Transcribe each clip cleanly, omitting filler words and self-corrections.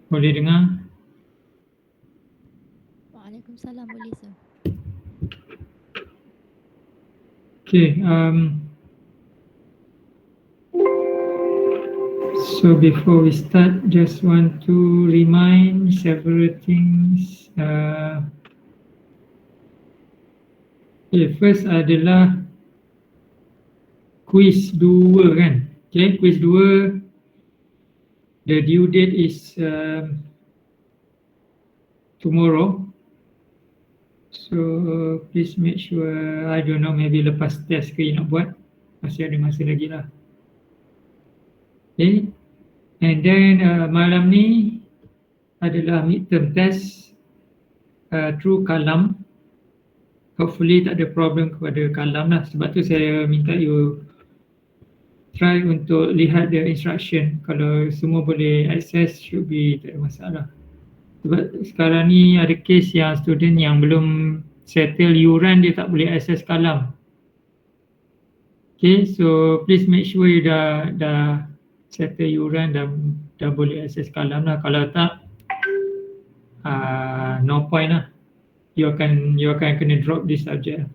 Boleh dengar? Waalaikumsalam, boleh sir. Okay, so before we start, just want to remind several things. First adalah quiz 2 kan. Okay, quiz 2, the due date is tomorrow. So please make sure, I don't know, maybe lepas test ke you nak buat, masih ada masa lagi lah. Okay, and then malam ni adalah midterm test through kalam. Hopefully tak ada problem kepada kalam lah. Sebab tu saya minta you try untuk lihat the instruction. Kalau semua boleh access, should be tak ada masalah. Sebab sekarang ni ada case yang student yang belum settle yuran, dia tak boleh access kalam. Okay, so please make sure you dah settle yuran dan dah boleh access kalam lah. Kalau tak, no point lah. You akan kena drop this subject.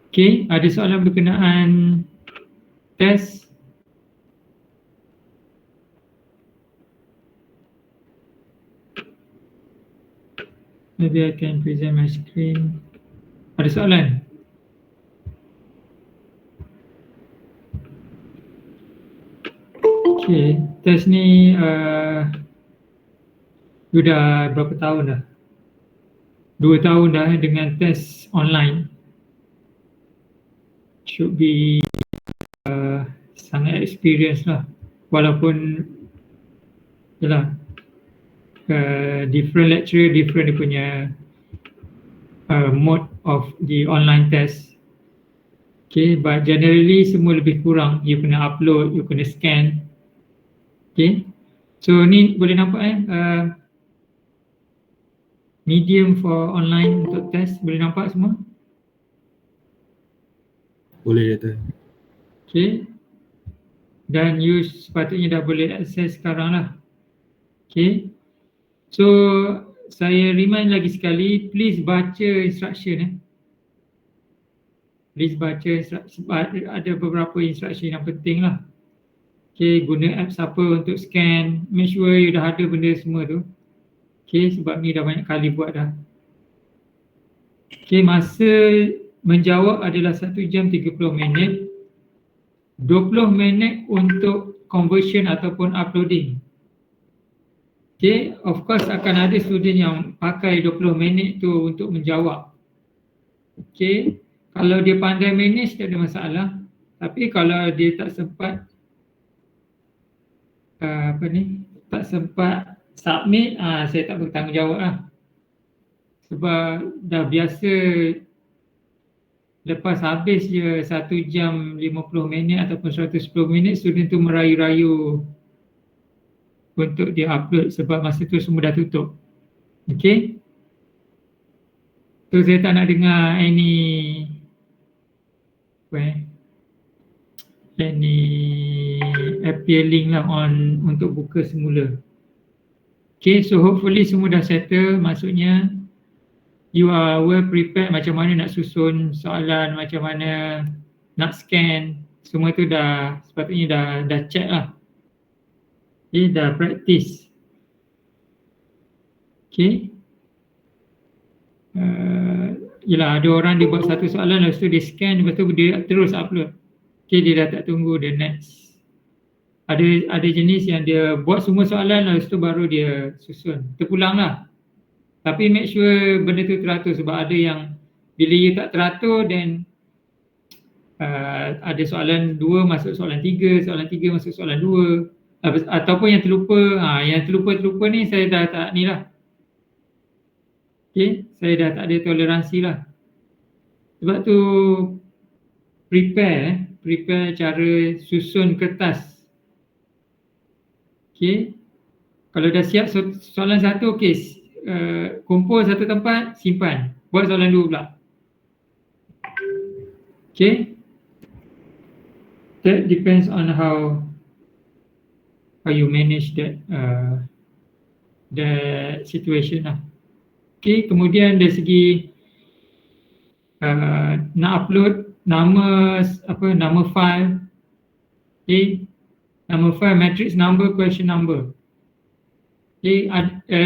Okay, ada soalan berkenaan test? Maybe I can present my screen. Ada soalan? Okay, test ni sudah berapa tahun dah? 2 tahun dah dengan test online. Should be sangat experience lah. Walaupun yalah, different lecturer, different dia punya mode of the online test. Okay, but generally semua lebih kurang. You kena upload, you kena scan. Okay, so ni boleh nampak medium for online untuk test, boleh nampak semua? Boleh Dr. Okay, dan you sepatutnya dah boleh access sekarang lah. Okay, so saya remind lagi sekali, please baca instruction. Please baca instruction, ada beberapa instruction yang penting lah. Okay, guna apps apa untuk scan, make sure you dah ada benda semua tu. Okay, sebab ni dah banyak kali buat dah. Okay, masa menjawab adalah 1 jam 30 minit. 20 minit untuk conversion ataupun uploading. Okay, of course akan ada student yang pakai 20 minit tu untuk menjawab. Okay, kalau dia pandai manage tak ada masalah. Tapi kalau dia tak sempat tak sempat submit, saya tak bertanggungjawab lah. Sebab dah biasa lepas habis je 1 jam 50 minit ataupun 110 minit, student tu merayu-rayu untuk dia upload sebab masa tu semua dah tutup. Okay, so saya tak nak dengar any appealing lah on untuk buka semula. Okay, so hopefully semua dah settle. Maksudnya you are well prepared macam mana nak susun soalan, macam mana nak scan, semua tu dah sepatutnya dah check lah. Okay, dah practice. Okay, yelah, ada orang dia buat satu soalan, lepas tu dia scan, lepas tu dia terus upload. Okay, dia dah tak tunggu the next. Ada jenis yang dia buat semua soalan, lepas tu baru dia susun. Terpulang lah. Tapi make sure benda tu teratur, sebab ada yang bila you tak teratur, then ada soalan 2 masuk soalan 3, soalan 3 masuk soalan 2, ataupun yang terlupa. Yang terlupa ni saya dah tak ni lah. Okay, saya dah tak ada toleransi lah. Sebab tu prepare cara susun kertas. Okay, kalau dah siap soalan 1, okay, kumpul satu tempat, simpan. Buat soalan 2 pula. Okay, that depends on how you manage that situation lah. Okay, kemudian dari segi nak upload nama file, okay, nama file, matrix number, question number. Okay,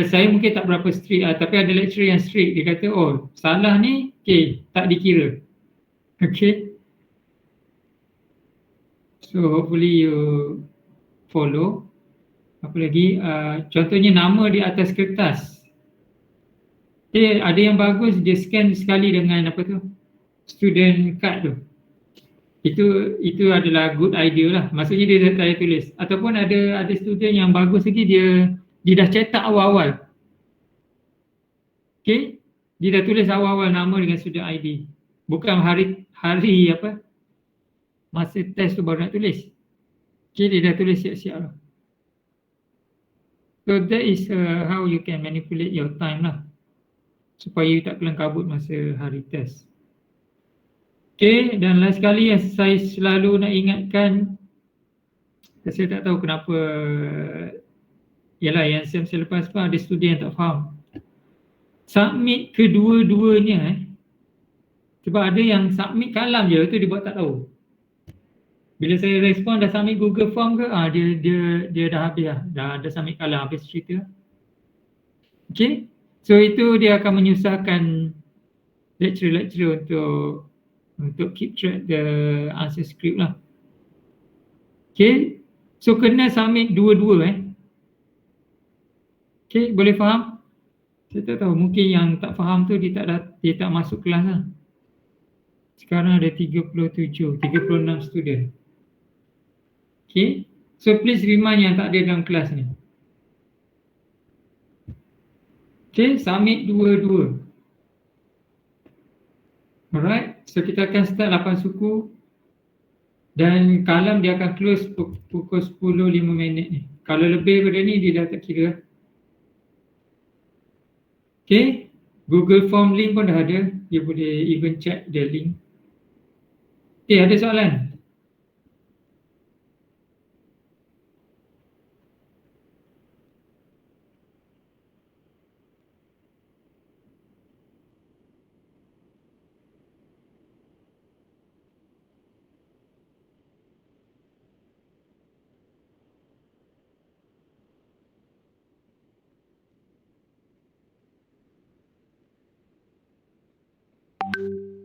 saya mungkin tak berapa strict tapi ada lecturer yang strict. Dia kata, oh salah ni, okay, tak dikira. Okay, so hopefully you follow. Apa lagi, contohnya nama di atas kertas. Okay, ada yang bagus dia scan sekali dengan student card tu. Itu adalah good idea lah. Maksudnya dia tak payah tulis. Ataupun ada student yang bagus lagi, dia dah cetak awal-awal. Okay, dia dah tulis awal-awal nama dengan student ID. Bukan hari masa test tu baru nak tulis. Okay, dia dah tulis siap-siap lah. So that is how you can manipulate your time lah, supaya you tak kelang kabut masa hari test. Okay, dan last sekali yang saya selalu nak ingatkan, saya tak tahu kenapa, yalah yang SEM selepas pun ada student yang tak faham. Submit kedua-duanya sebab ada yang submit kalam je, tu dia buat tak tahu. Bila saya respon dah submit Google Form ke, dia dah habis lah, dah submit kalam, habis cerita. Okay, so itu dia akan menyusahkan lecturer untuk keep track the answer script lah. Okay, so kena submit dua-dua Okay, boleh faham? Saya tak tahu, mungkin yang tak faham tu dia tak masuk kelas lah. Sekarang ada 36 student. Okay, so please remind yang tak ada dalam kelas ni. Okay, submit dua-dua. Alright, so kita akan start 8 suku dan kalam dia akan close pukul 10.05 ni. Kalau lebih daripada ni dia dah tak kira. Okay, Google Form link pun dah ada, dia boleh even check the link. Okay, ada soalan?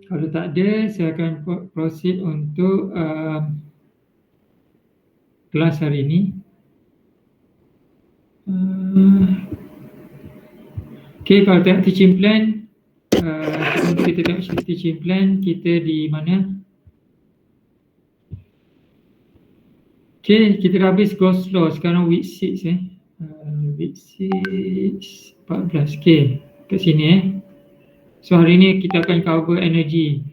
Kalau tak ada, saya akan proceed untuk kelas hari ini. Okay, kalau tengok teaching plan, kita tengok teaching plan, kita di mana? Okay, kita dah habis Gauss law, sekarang week 6 week 6, 14, okay, kat sini So hari ni kita akan cover energy.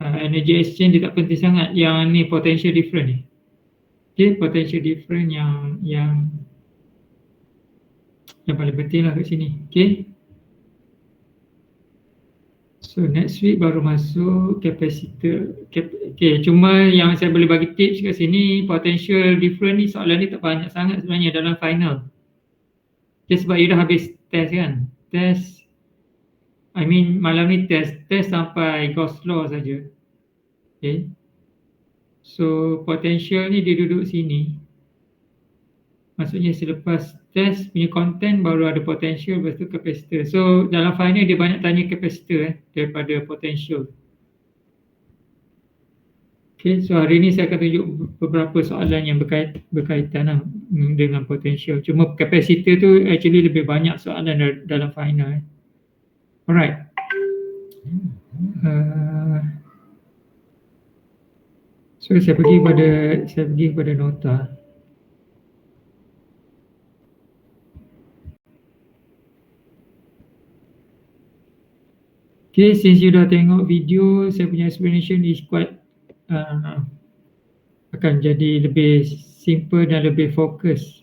Energy exchange dia tak penting sangat. Yang ni potential difference ni. Okay, potential difference yang paling penting lah kat sini. Okay. So next week baru masuk capacitor. Okay, cuma yang saya boleh bagi tips kat sini, potential difference ni soalan ni tak banyak sangat sebenarnya dalam final. Okay, sebab you dah habis test kan. Malam ni test sampai Gauss law saja. Okay. So potential ni dia duduk sini. Maksudnya selepas test punya content baru ada potential, lepas tu capacitor. So dalam final dia banyak tanya capacitor daripada potential. Okay, so hari ni saya akan tunjuk beberapa soalan yang berkaitan dengan potential. Cuma capacitor tu actually lebih banyak soalan dalam final. Alright. So saya pergi kepada nota. Okay, since you dah tengok video, saya punya explanation is quite akan jadi lebih simple dan lebih fokus.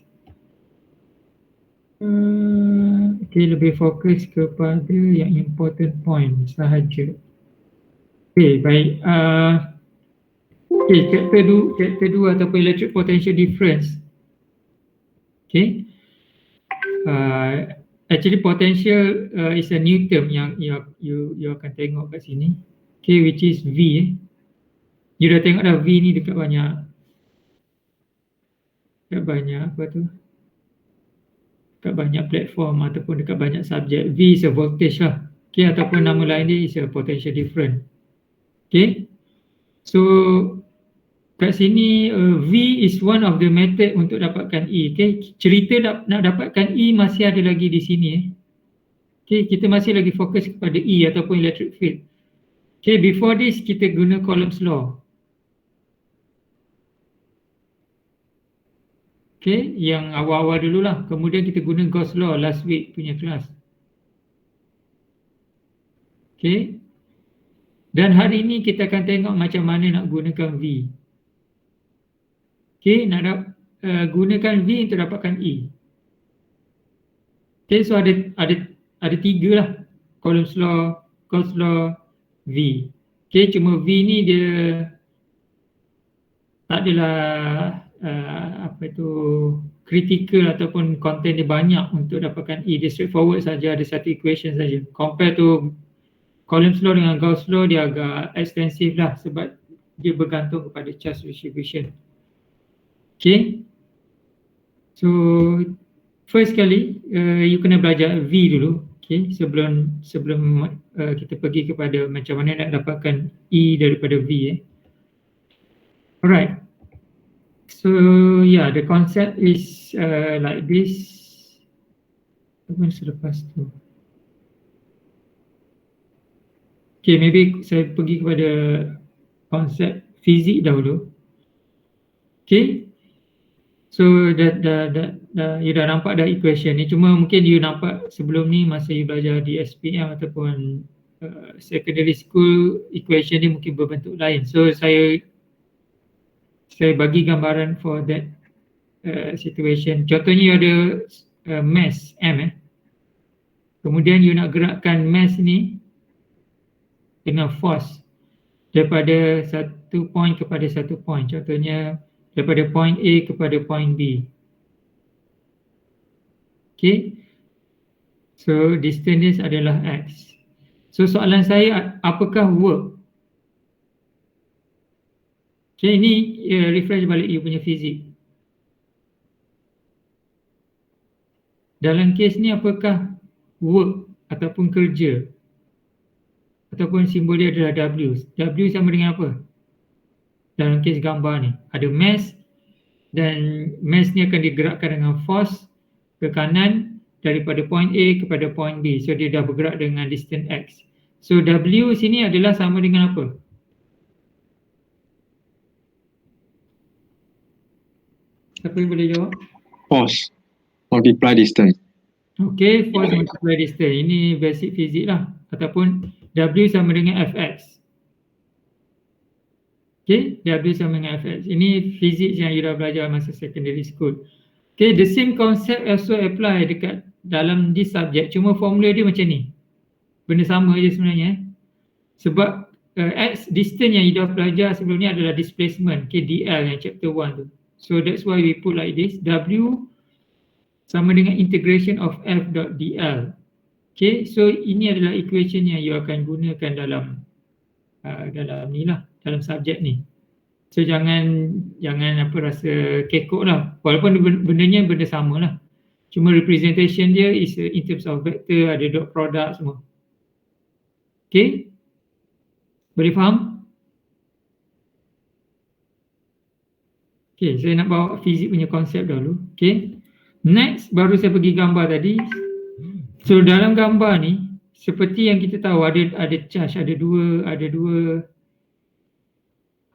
Okay, lebih fokus kepada yang important point sahaja. Okay, baik. Okay, chapter 2 ataupun electric potential difference. Okay. Actually potential is a new term yang you akan tengok kat sini. Okay, which is V. You dah tengok dah V ni dekat banyak apa tu? Dekat banyak platform ataupun dekat banyak subjek. V is a voltage lah. Okay, ataupun nama lain dia is a potential difference. Okay. So kat sini V is one of the method untuk dapatkan E. Okay, cerita nak dapatkan E masih ada lagi di sini. Okay, kita masih lagi fokus kepada E ataupun electric field. Okay, before this kita guna Coulomb's law. Okay, yang awal-awal dululah. Kemudian kita guna Gauss law last week punya kelas. Okay. Dan hari ini kita akan tengok macam mana nak gunakan V. Okay, nak gunakan V untuk dapatkan E. Okay, so ada tiga lah. Coulomb's law, Gauss law, V. Okay, cuma V ni dia tak adalah critical ataupun content dia banyak untuk dapatkan E. Dia straightforward saja, ada satu equation saja. Compare to Coulomb's law dengan Gauss law, dia agak extensive lah sebab dia bergantung kepada charge distribution. Okay. So first kali you kena belajar V dulu. Okay, sebelum kita pergi kepada macam mana nak dapatkan E daripada V. Alright. So yeah, the concept is like this. Apa selepas tu? Okay, maybe saya pergi kepada konsep fizik dahulu. Okay. So you dah nampak dah equation ni. Cuma mungkin you nampak sebelum ni masa you belajar di SPM ataupun secondary school, equation ni mungkin berbentuk lain. So saya bagi gambaran for that situation. Contohnya you ada mass M. Kemudian you nak gerakkan mass ni dengan force daripada satu point kepada satu point. Contohnya daripada point A kepada point B. Okay. So distance adalah X. So soalan saya, apakah work? Okay, ini refresh balik you punya fizik. Dalam kes ni apakah work ataupun kerja? Ataupun simbol dia adalah W. W sama dengan apa? Dalam kes gambar ni ada mass dan mass ni akan digerakkan dengan force ke kanan daripada point A kepada point B. So dia dah bergerak dengan distance X. So W sini adalah sama dengan apa? Siapa yang boleh jawab? Force multiply distance. Okay, force multiply distance. Ini basic fizik lah. Ataupun W sama dengan Fx. Okay, W sama dengan Fx. Ini fizik yang you dah belajar masa secondary school. Okay, the same concept also apply dekat dalam this subject. Cuma formula dia macam ni. Benda sama je sebenarnya. Sebab X distance yang you dah belajar sebelum ni adalah displacement. Okay, dl yang chapter 1 tu. So that's why we put like this. W sama dengan integration of F dot dl. Okay, so ini adalah equation yang you akan gunakan dalam ni lah, dalam subjek ni. So jangan apa rasa kekok lah. Walaupun bendanya benda sama lah. Cuma representation dia is in terms of vector, ada dot product semua. Okay, boleh faham? Okay, saya nak bawa fizik punya konsep dulu. Okay, next baru saya pergi gambar tadi. So dalam gambar ni seperti yang kita tahu ada charge, ada dua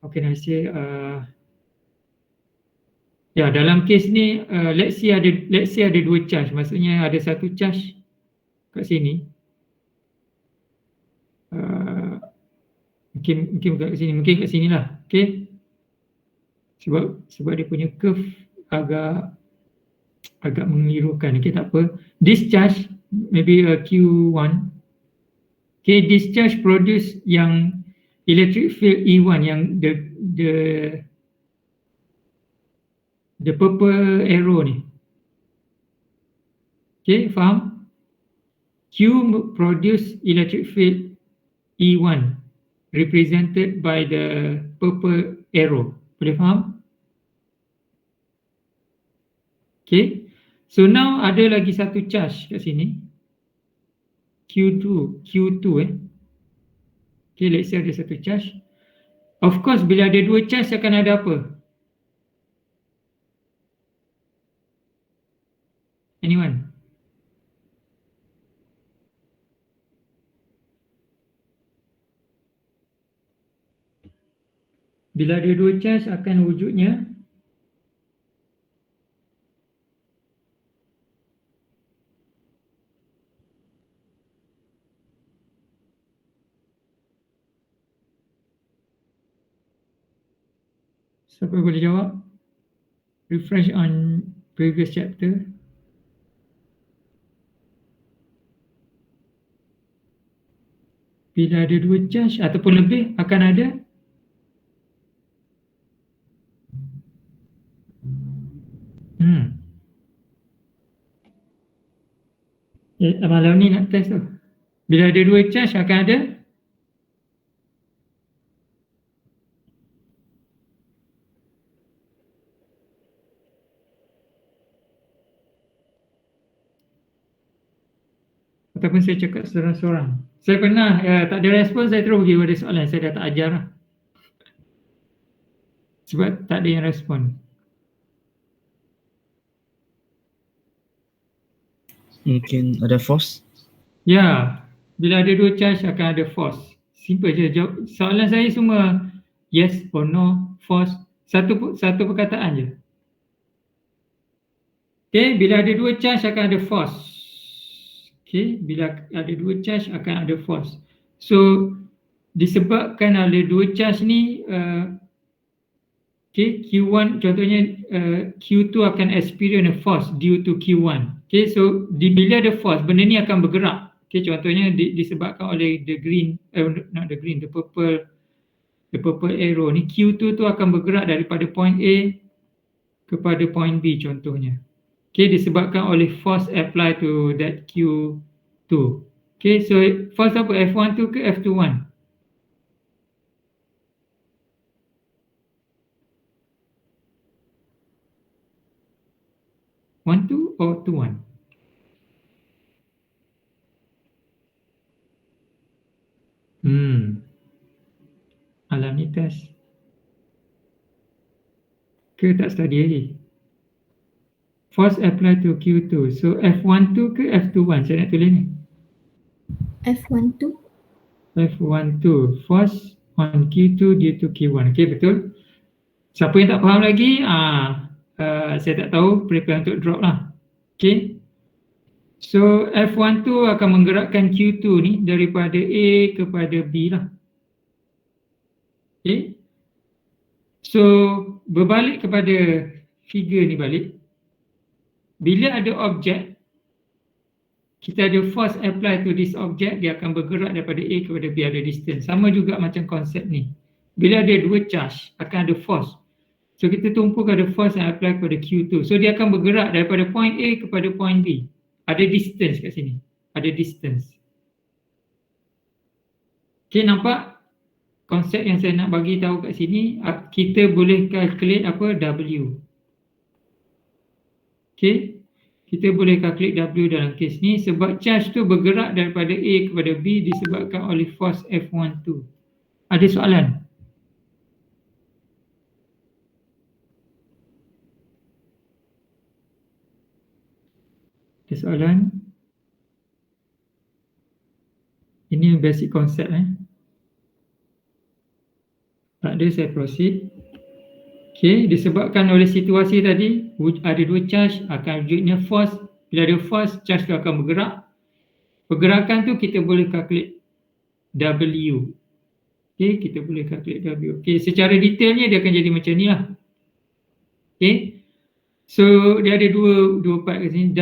how can I say dalam kes ni let's say ada dua charge. Maksudnya ada satu charge kat sini. Mungkin bukan kat sini, mungkin kat sini lah. Okay, sebab dia punya curve agak mengelirukan. Okay, tak apa. This charge maybe Q1. Okay, this charge produce yang electric field E1 yang the purple arrow ni. Okay, faham? Q produce electric field E1 represented by the purple arrow. Boleh faham? Okay, so now ada lagi satu charge kat sini, Q2 Okay, let's say ada satu charge. Of course, bila ada dua charge akan ada apa? Anyone? Bila ada dua charge akan wujudnya siapa boleh jawab? Refresh on previous chapter. Bila ada dua charge ataupun lebih akan ada malam ni nak test tu. Bila ada dua charge akan ada ataupun saya cakap seorang-seorang. Saya pernah tak ada respon, saya terus pergi pada soalan. Saya dah tak ajar lah. Sebab tak ada yang respon. Mungkin ada force. Ya, bila ada dua charge akan ada force. Simple je. Soalan saya semua yes or no, force. Satu perkataan je. Okay, bila ada dua charge akan ada force. Okay, bila ada dua charge akan ada force. So, disebabkan ada dua charge ni, okay, Q1 contohnya Q2 akan experience a force due to Q1. Okay, so bila ada force, benda ni akan bergerak. Okay, contohnya disebabkan oleh the purple arrow ni, Q2 tu akan bergerak daripada point A kepada point B contohnya. Okay, disebabkan oleh force apply to that Q2. Okay, so force apa? F12 ke F21? One two or 2-1? Alam ni test ke tak study lagi? Force apply to Q2. So F12 ke F21? Saya nak tulis ni. F12. F12. Force on Q2 due to Q1. Okay, betul. Siapa yang tak faham lagi, saya tak tahu, prepare untuk drop lah. Okay. So F12 akan menggerakkan Q2 ni daripada A kepada B lah. Okay. So berbalik kepada figure ni balik. Bila ada objek, kita ada force apply to this object, dia akan bergerak daripada A kepada B, ada distance. Sama juga macam konsep ni. Bila ada dua charge, akan ada force. So kita tumpukan ada force yang apply kepada Q2. So dia akan bergerak daripada point A kepada point B. Ada distance kat sini. Ada distance. Okay, nampak? Konsep yang saya nak bagi tahu kat sini, kita boleh calculate apa? W. Okay, kita boleh calculate W dalam kes ni sebab charge tu bergerak daripada A kepada B disebabkan oleh force F12. Ada soalan? Ada soalan? Ini basic konsep Tak ada, saya proceed. Okay, disebabkan oleh situasi tadi, ada dua charge, akan wujudnya force. Bila ada force, charge tu akan bergerak. Pergerakan tu kita boleh calculate W. Okay, kita boleh calculate W. Okay, secara detailnya dia akan jadi macam ni lah. Okay, so dia ada dua part kat sini.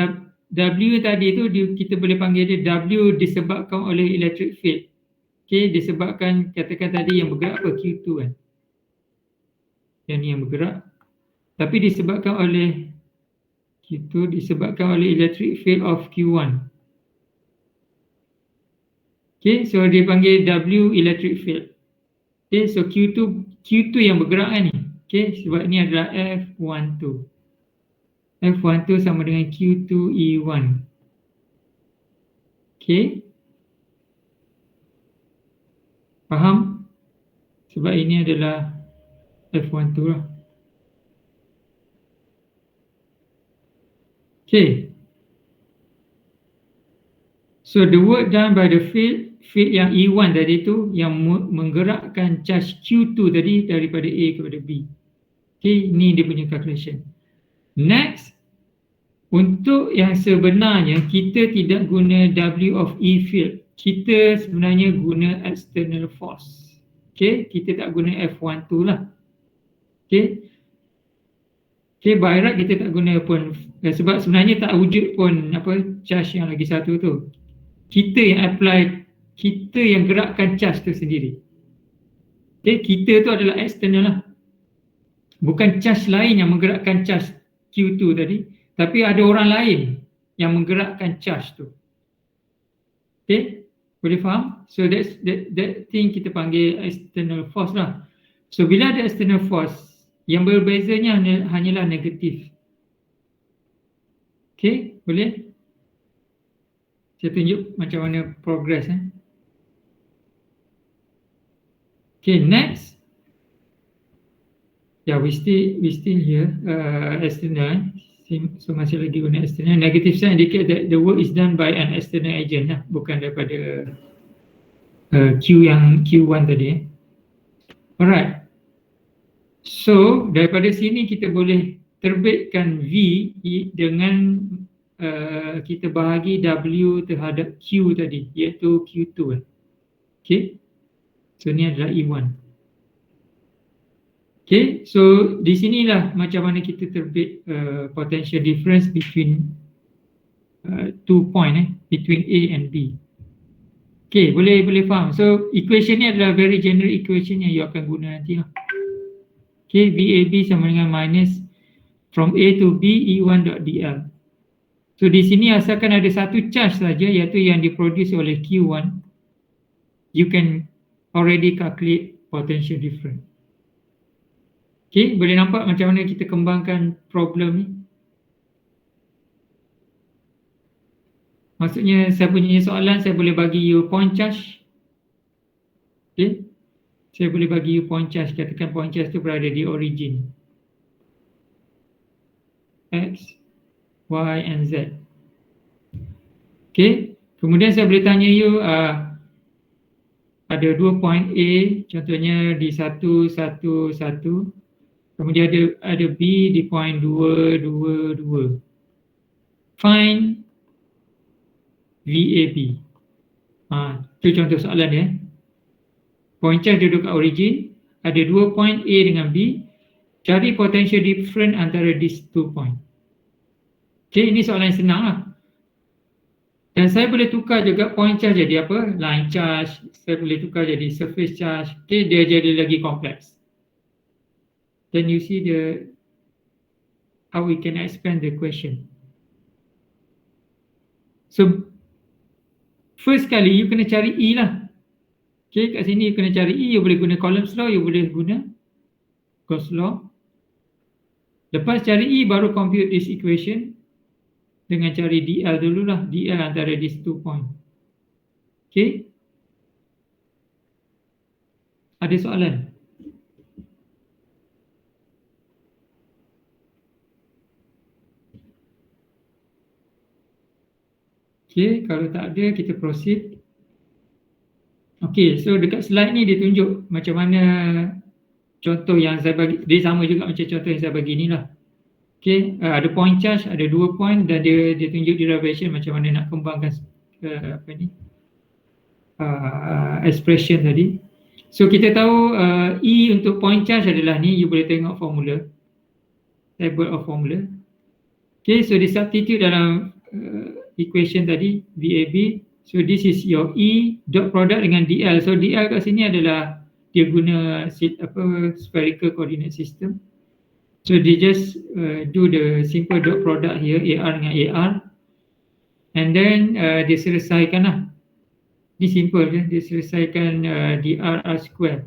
W tadi tu kita boleh panggil dia W disebabkan oleh electric field. Okay, disebabkan katakan tadi yang bergerak apa? Q2 kan. Yang ni yang bergerak. Tapi disebabkan oleh Q2 disebabkan oleh electric field of Q1. Okay, so dia panggil W electric field. Okay, so Q2 yang bergerak kan ni. Okay, sebab ni adalah F12. F12 sama dengan Q2E1. Okay. Faham? Sebab ini adalah F12 lah. Okay. So the work done by the field yang E1 tadi tu yang menggerakkan charge Q2 tadi daripada A kepada B. Okay, ni dia punya calculation. Next, untuk yang sebenarnya kita tidak guna W of E field. Kita sebenarnya guna external force. Okay, kita tak guna F12 lah. Okay. Okay, by right kita tak guna pun sebab sebenarnya tak wujud pun apa charge yang lagi satu tu. Kita yang apply, kita yang gerakkan charge tu sendiri. Okay, kita tu adalah external lah. Bukan charge lain yang menggerakkan charge Q2 tadi, tapi ada orang lain yang menggerakkan charge tu. Okay, boleh faham? So that thing kita panggil external force lah. So bila ada external force, yang berbezanya hanyalah negatif. Okay, boleh? Saya tunjuk macam mana progress. Okay, next. Yeah, we still here. External. So masih lagi guna external. Negative sign indicate that the work is done by an external agent lah, bukan daripada Q1 tadi. Alright. So daripada sini kita boleh terbitkan V dengan kita bahagi W terhadap Q tadi, iaitu Q2. Okay. So ni adalah E1. Okay, so di sinilah macam mana kita terbit potential difference between 2 point between A and B. Okay, boleh faham. So equation ni adalah very general equation yang you akan guna nanti lah. Okay, VAB sama dengan minus from A to B E1.dl. So di sini asalkan ada satu charge saja, iaitu yang diproduce oleh Q1, you can already calculate potential difference. Okay, boleh nampak macam mana kita kembangkan problem ni? Maksudnya saya punya soalan, saya boleh bagi you point charge. Okay, saya boleh bagi you point charge. Katakan point charge tu berada di origin X, Y and Z. Okay, kemudian saya boleh tanya you ada 2 point A, contohnya di 1, 1, 1. Kemudian ada B di point 2, 2, 2. Find VAB. Itu contoh soalan dia. Point charge duduk kat origin, ada 2 point A dengan B. Cari potential difference antara these 2 point. Okay, ini soalan yang senang lah. Dan saya boleh tukar juga point charge jadi apa? Line charge. Saya boleh tukar jadi surface charge. Okay, dia jadi lagi kompleks. Then you see how we can expand the question. So first kali you kena cari E lah. Okay, kat sini you kena cari E. You boleh guna Coulomb's law, you boleh guna Gauss law. Lepas cari E baru compute this equation dengan cari DL dululah. DL antara these 2 point. Okay, ada soalan? Okay, kalau tak ada kita proceed. Okay, so dekat slide ni dia tunjuk macam mana contoh yang saya bagi. Dia sama juga macam contoh yang saya bagi ni lah. Okay, ada point charge, ada 2 point dan dia tunjuk derivation macam mana nak kembangkan expression tadi. So kita tahu E untuk point charge adalah ni, you boleh tengok formula. Table of formula. Okay, so di substitute dalam equation tadi VAB So this is your E dot product dengan DL. So DL kat sini adalah dia guna spherical coordinate system. So they just do the simple dot product here, AR dengan AR, and then dia selesaikan lah. Ini simple je, dia selesaikan dr r square.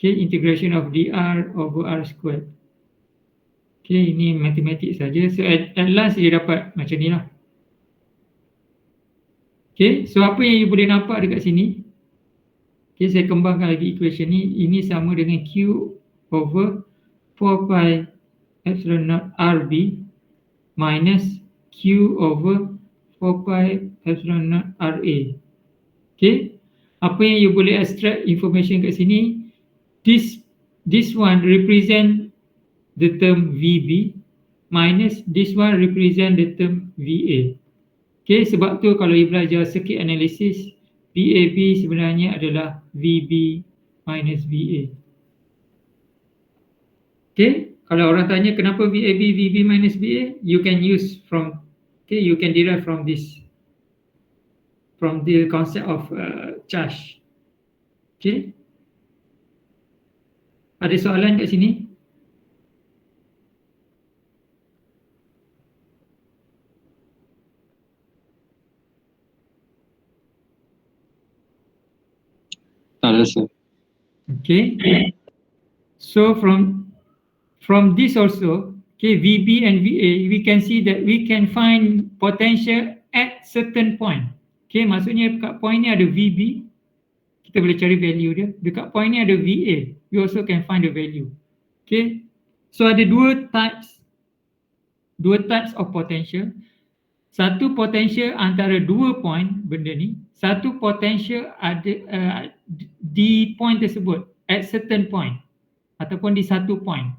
Okay, integration of dr over r square. Okay, ini matematik saja. So at last dia dapat macam ni lah. Okay, so apa yang you boleh nampak dekat sini? Okay, saya kembangkan lagi equation ni. Ini sama dengan Q over 4 pi epsilon naught RB minus Q over 4 pi epsilon naught RA. Okay, apa yang you boleh extract information kat sini? This one represent the term VB minus this one represent the term VA. Okay, sebab tu kalau you belajar circuit analysis, VAB sebenarnya adalah VB minus VA. Okay, kalau orang tanya kenapa VAB, VB minus VA, you can use from, okay, you can derive from this, from the concept of charge. Okay, ada soalan kat sini? Tak ada, sir. Okay, so from this also, okay, VB and VA, we can see that we can find potential at certain point. Okay, maksudnya dekat point ni ada VB, kita boleh cari value dia. Dekat point ni ada VA, we also can find the value. Okay, so ada dua types of potential. Satu potential antara dua point benda ni, satu potential ada di point tersebut, at certain point ataupun di satu point.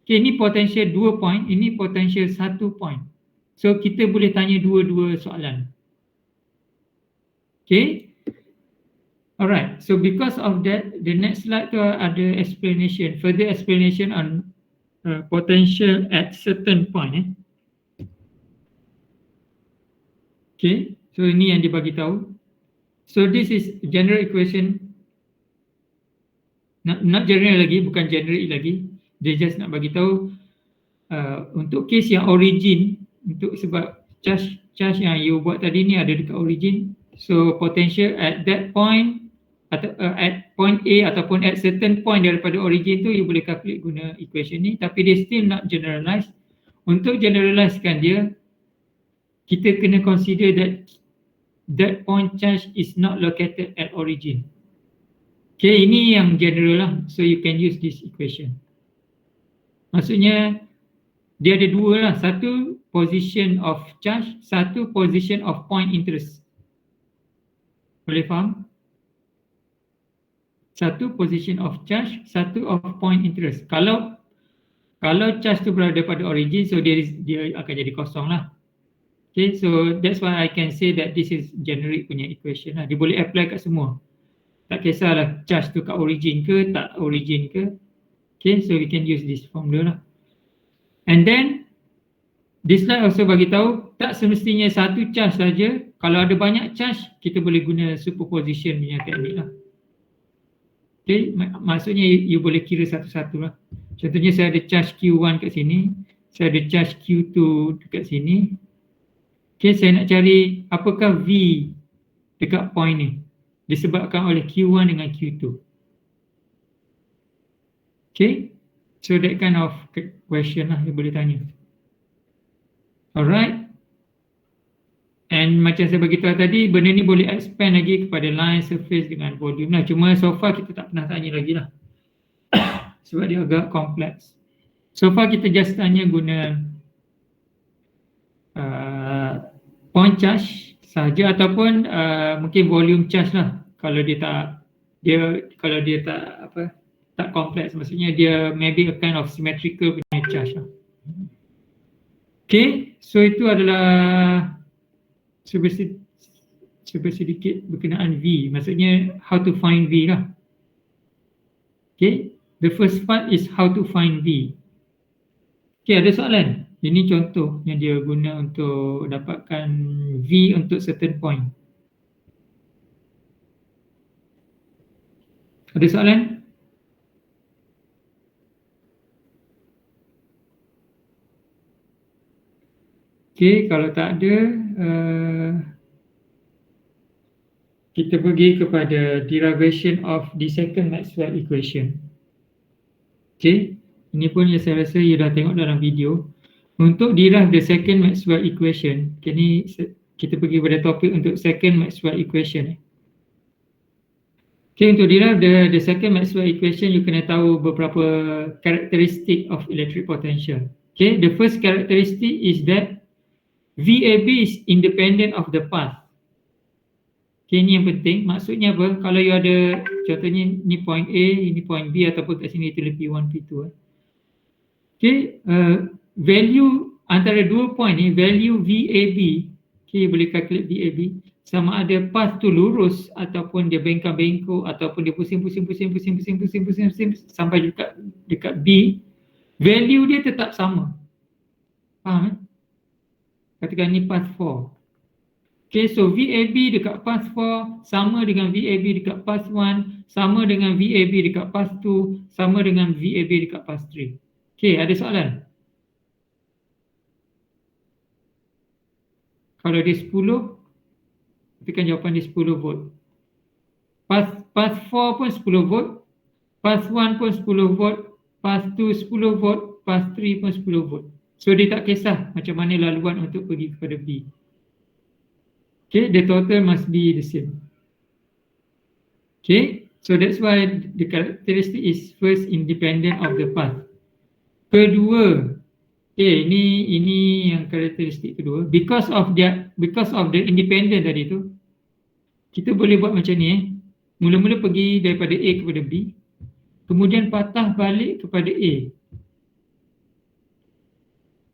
Okay, ini potential 2 point, ini potential 1 point. So kita boleh tanya dua-dua soalan. Okay, alright, so because of that, the next slide tu ada explanation, further explanation on potential at certain point. Okay, so ini yang dibagi tahu. So this is general equation, not general lagi, bukan generic lagi. Dia just nak bagi tahu untuk case yang origin, untuk sebab charge yang you buat tadi ni ada dekat origin. So potential at that point atau at point A ataupun at certain point daripada origin tu you boleh calculate guna equation ni, tapi dia still not generalize. Untuk generalizekan dia, kita kena consider that point charge is not located at origin. Okay, ini yang general lah. So you can use this equation. Maksudnya dia ada dua lah. Satu position of charge, satu position of point interest. Boleh faham? Satu position of charge, satu of point interest. Kalau charge tu berada pada origin, so dia akan jadi kosong lah. Okay, so that's why I can say that this is generic punya equation lah. Dia boleh apply kat semua. Tak kisahlah charge tu kat origin ke, tak origin ke. Okay, so we can use this formula lah. And then, this slide also bagi tahu, tak semestinya satu charge saja. Kalau ada banyak charge, kita boleh guna superposition punya teknik lah. Okay, maksudnya you boleh kira satu-satu lah. Contohnya saya ada charge Q1 kat sini, saya ada charge Q2 dekat sini. Okay, saya nak cari apakah V dekat point ni disebabkan oleh Q1 dengan Q2. Okay, so that kind of question lah you boleh tanya. Alright, and macam saya bagi tahu tadi, benda ni boleh expand lagi kepada line, surface dengan volume lah. Cuma so far kita tak pernah tanya lagi lah sebab dia agak kompleks. So far kita just tanya guna point charge sahaja ataupun mungkin volume charge lah. Kalau dia tak kompleks, maksudnya dia maybe a kind of symmetrical punya charge lah. Okay, so itu adalah sedikit berkenaan V, maksudnya how to find V lah. Okay, the first part is how to find V. Okay, ada soalan? Ini contoh yang dia guna untuk dapatkan V untuk certain point. Ada soalan? Okey, kalau tak ada, kita pergi kepada derivation of the second Maxwell equation. Okey, ini pun yang saya rasa you dah tengok dalam video. Untuk derive the second Maxwell equation, kini kita pergi pada topik untuk second Maxwell equation. Okay, untuk derive the second Maxwell equation, you kena tahu beberapa characteristic of electric potential. Okay, the first characteristic is that VAB is independent of the path. Okay, ini yang penting. Maksudnya apa? Kalau you ada, contohnya ni point A, ini point B, ataupun kat sini itu P1, P2. Okay, value antara dua point ni, value VAB, okay, boleh calculate VAB, sama ada path tu lurus ataupun dia bengkak-bengkok ataupun dia pusing sampai dekat B, value dia tetap sama. Faham? Katakan ni path 4. Okay, so VAB dekat path 4 sama dengan VAB dekat path 1, sama dengan VAB dekat path 2, sama dengan VAB dekat path 3. Okay, ada soalan? Kalau dia 10, ketikkan jawapan dia 10 volt. Path 4 pun 10 volt, path 1 pun 10 volt, path 2 10 volt, path 3 pun 10 volt. So dia tak kisah macam mana laluan untuk pergi kepada B. Okay, the total must be the same. Okay, so that's why the characteristic is first independent of the path. Kedua, okay, ini yang karakteristik kedua. Because of the independent tadi tu, kita boleh buat macam ni. Mula-mula pergi daripada A kepada B, kemudian patah balik kepada A.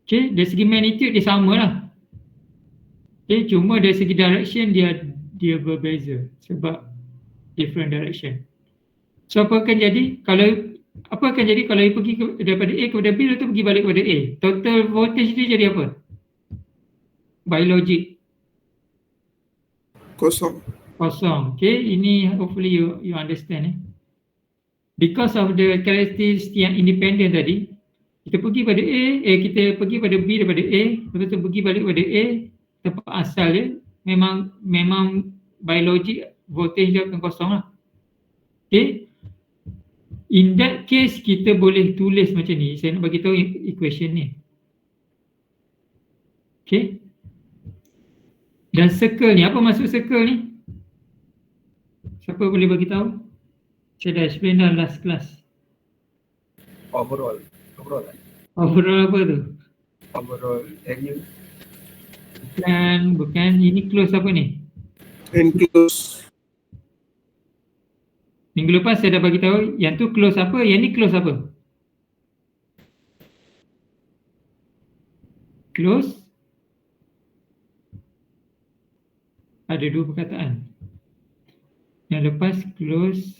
Okay, dari segi magnitude dia sama lah. Okay, cuma dari segi direction dia berbeza sebab different direction. So apa akan jadi kalau you pergi daripada A kepada B, lepas tu pergi balik kepada A? Total voltage dia jadi apa? By logic. Kosong. Okay, ini hopefully you understand. Because of the characteristic yang independent tadi, kita pergi pada A, kita pergi pada B daripada A, lepas tu pergi balik pada A, tempat asal dia, memang by logic voltage dia akan kosong lah. Okay, in that case kita boleh tulis macam ni. Saya nak bagi tahu equation ni. Okay, dan circle ni, apa maksud circle ni? Siapa boleh bagi tahu? Saya dah explain dalam last class. Overall Overall apa tu? Overall area. Bukan, ini close apa ni? Enclose. Minggu lepas saya dah bagi tahu yang tu close apa, yang ni close apa? Close ada dua perkataan. Yang lepas close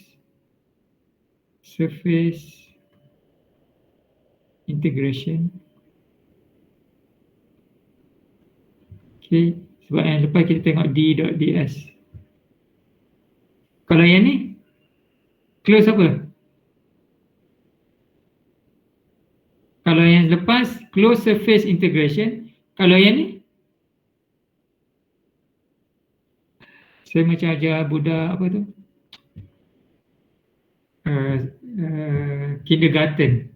surface integration. Okay, sebab yang lepas kita tengok d.ds. Kalau yang ni close apa? Kalau yang lepas close surface integration. Kalau yang ni, saya macam ajar budak apa tu, kindergarten.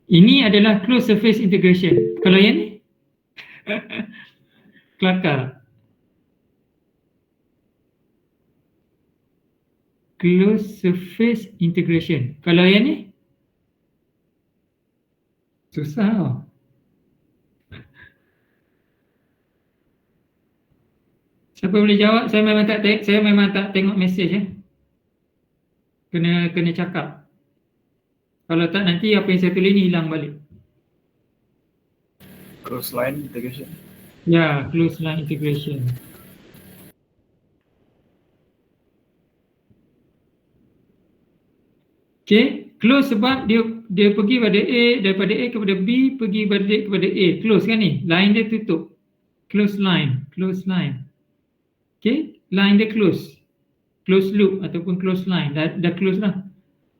Ini adalah close surface integration. Kalau yang ni kelakar. Close surface integration. Kalau yang ni susah tau. Siapa boleh jawab? Saya memang tak tengok mesej ya. Kena cakap. Kalau tak nanti apa yang saya tulis ni hilang balik. Close line integration. Ya, close line integration. Okay, close sebab dia pergi pada A, daripada A kepada B, pergi balik kepada A. Close kan ni? Line dia tutup. Close line. Okay, line dia close. close loop ataupun close line. Dah close lah.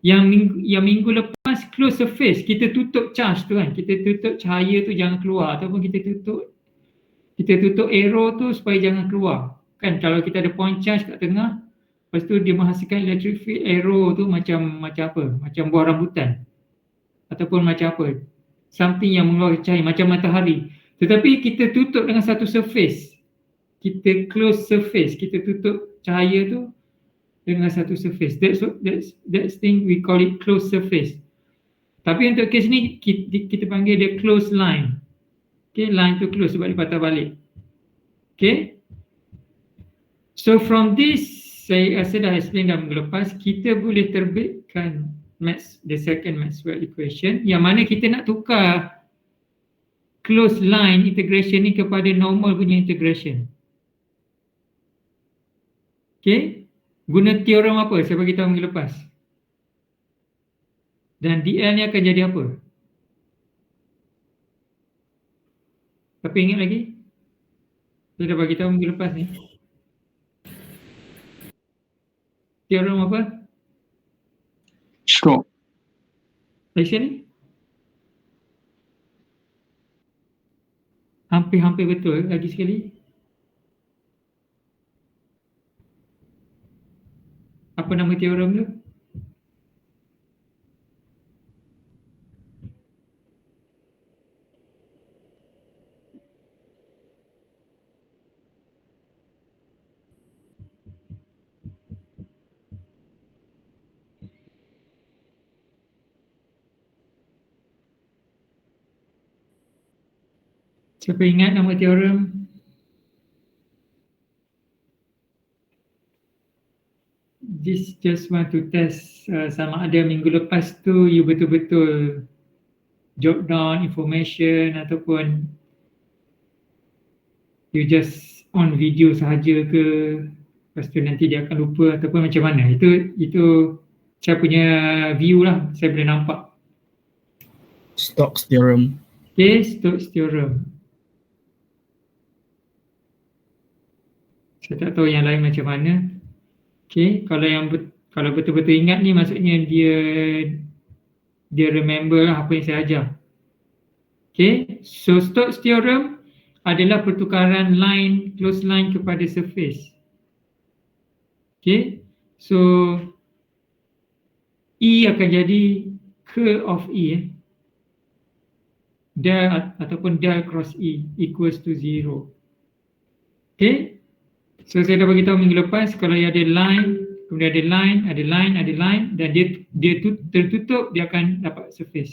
Yang minggu lepas close surface, kita tutup charge tu kan, kita tutup cahaya tu jangan keluar, ataupun kita tutup arrow tu supaya jangan keluar. Kan kalau kita ada point charge kat tengah, lepas tu dia menghasilkan electric field, arrow tu macam apa? Macam buah rambutan. Ataupun macam apa? Something yang mengeluarkan cahaya macam matahari. Tetapi kita tutup dengan satu surface. Kita close surface, kita tutup cahaya tu dengan satu surface. That's thing we call it closed surface. Tapi untuk kes ni kita panggil dia closed line. Okay, line tu close sebab dia patah balik. Okay. So from this, saya rasa dah explain dah minggu lepas, kita boleh terbitkan the second Maxwell equation yang mana kita nak tukar closed line integration ni kepada normal punya integration. Okay. Guna teorem apa? Saya bagi tahu minggu lepas. Dan DL ni akan jadi apa? Tapi ingat lagi? Saya dah bagi tahu minggu lepas ni. Teorem apa? Stroke. Aisyah ni? Hampir-hampir betul. Lagi sekali. Apa nama teorem tu? Siapa ingat nama teorem? This just want to test sama ada minggu lepas tu you betul-betul jot down information ataupun you just on video sahaja ke, lepas tu nanti dia akan lupa ataupun macam mana. Itu saya punya view lah, saya boleh nampak. Stokes theorem. Okay, Stokes theorem. Saya tak tahu yang lain macam mana. Okay, kalau betul-betul ingat ni maksudnya dia remember lah apa yang saya ajar. Okay, so Stokes theorem adalah pertukaran line, closed line kepada surface. Okay, so E akan jadi curl of E, del ataupun del cross E equals to 0. Okay. So saya dah bagi tahu minggu lepas kalau ada line, kemudian ada line dan dia tertutup, dia akan dapat surface.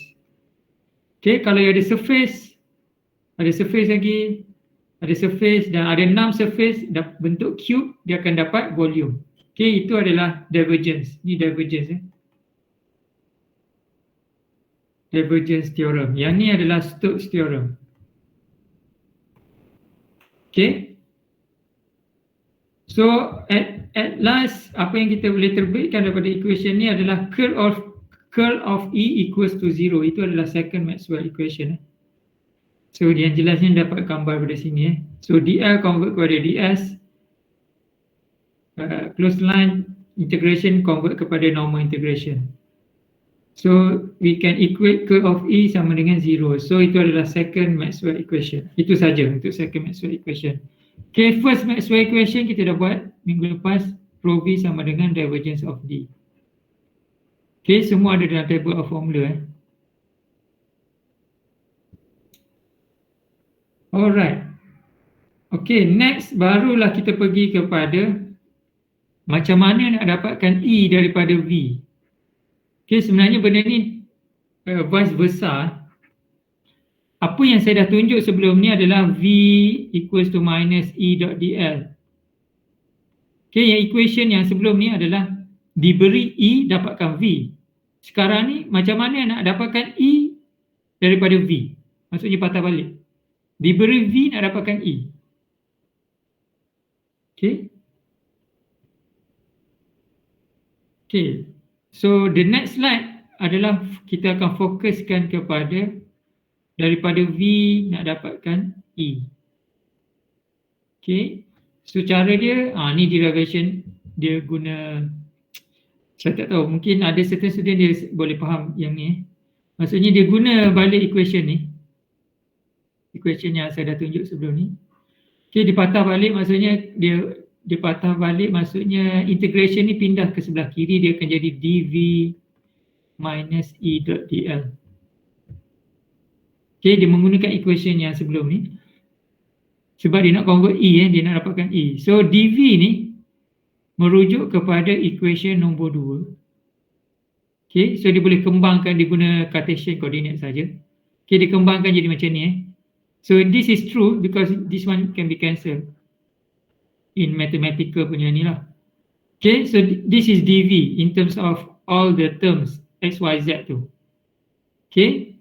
Okay, kalau ada surface lagi, ada surface dan ada 6 surface bentuk cube, dia akan dapat volume. Okay, itu adalah divergence. Ni divergence. Divergence theorem. Yang ni adalah Stokes theorem. Okay. So at last apa yang kita boleh terbitkan daripada equation ni adalah curl of E equals to 0. Itu adalah second Maxwell equation. So yang jelasnya dapat gambar pada sini. So DL convert kepada DS, closed line integration convert kepada normal integration. So we can equate curl of E sama dengan 0. So itu adalah second Maxwell equation. Itu saja untuk second Maxwell equation. Okay, first Maxwell equation kita dah buat minggu lepas, Rho V sama dengan divergence of D. Okay, semua ada dalam table of formula. Alright. Okay, next barulah kita pergi kepada macam mana nak dapatkan E daripada V. Okay, sebenarnya benda ni vice versa. Apa yang saya dah tunjuk sebelum ni adalah V equals to minus E dot dl. Okay, yang equation yang sebelum ni adalah diberi E dapatkan V. Sekarang ni macam mana nak dapatkan E daripada V? Maksudnya patah balik. Diberi V nak dapatkan E. Okay. Okay. So the next slide adalah kita akan fokuskan kepada daripada V nak dapatkan E. Okay. So cara dia, ni derivation dia guna, saya tak tahu, mungkin ada certain student dia boleh faham yang ni. Maksudnya dia guna balik equation ni, equation yang saya dah tunjuk sebelum ni. Okay, dia patah balik, maksudnya dia patah balik, maksudnya integration ni pindah ke sebelah kiri, dia akan jadi dv minus e dot dl. Okay, dia menggunakan equation yang sebelum ni sebab dia nak convert e, dia nak dapatkan e. So dv ni merujuk kepada equation nombor 2. Okay, so dia boleh kembangkan, dia guna Cartesian coordinate saja. Okay, dia kembangkan jadi macam ni. So this is true because this one can be cancelled in mathematical punya ni lah. Okay, so this is dv in terms of all the terms x, y, z tu. Okay,